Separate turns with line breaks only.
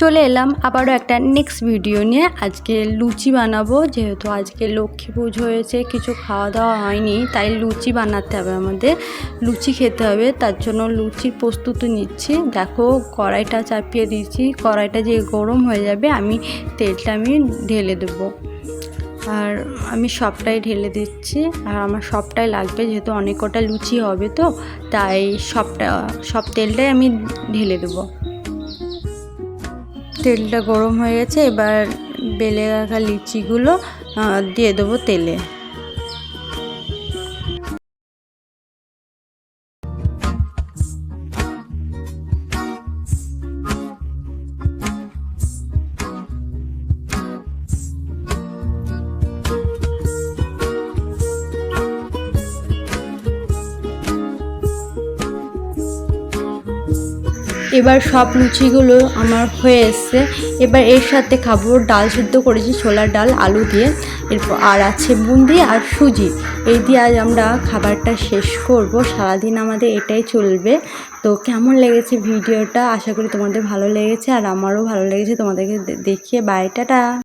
চলে এলাম আবারও একটা নেক্সট ভিডিও নিয়ে। আজকে লুচি বানাবো, যেহেতু আজকে লক্ষ্মী পুজো হয়েছে, কিছু খাওয়া দাওয়া হয়নি, তাই লুচি বানাতে হবে, আমাদের লুচি খেতে হবে। তার জন্য লুচির প্রস্তুতি নিচ্ছি। দেখো কড়াইটা চাপিয়ে দিয়েছি, কড়াইটা যে গরম হয়ে যাবে তেলটা ঢেলে দেবো। আর আমি সবটাই ঢেলে দিচ্ছি, আর আমার সবটাই লাগবে, যেহেতু অনেক কটা লুচি হবে, তো তাই সব তেলটাই আমি ঢেলে দেবো। তেলটা গরম হয়ে গেছে, এবার বেলে রাখা লিচিগুলো দিয়ে দেবো তেলে। এবার সব লুচিগুলো আমার হয়ে এসছে। এবার এর সাথে খাবো ডাল সিদ্ধ করেছি, ছোলার ডাল আলু দিয়ে, এরপর আর আছে বুন্দি আর সুজি। এই দিয়ে আজ আমরা খাবারটা শেষ করব, সারাদিন আমাদের এটাই চলবে। তো কেমন লেগেছে ভিডিওটা, আশা করি তোমাদের ভালো লেগেছে, আর আমারও ভালো লেগেছে তোমাদেরকে দেখিয়ে। Bye, tata.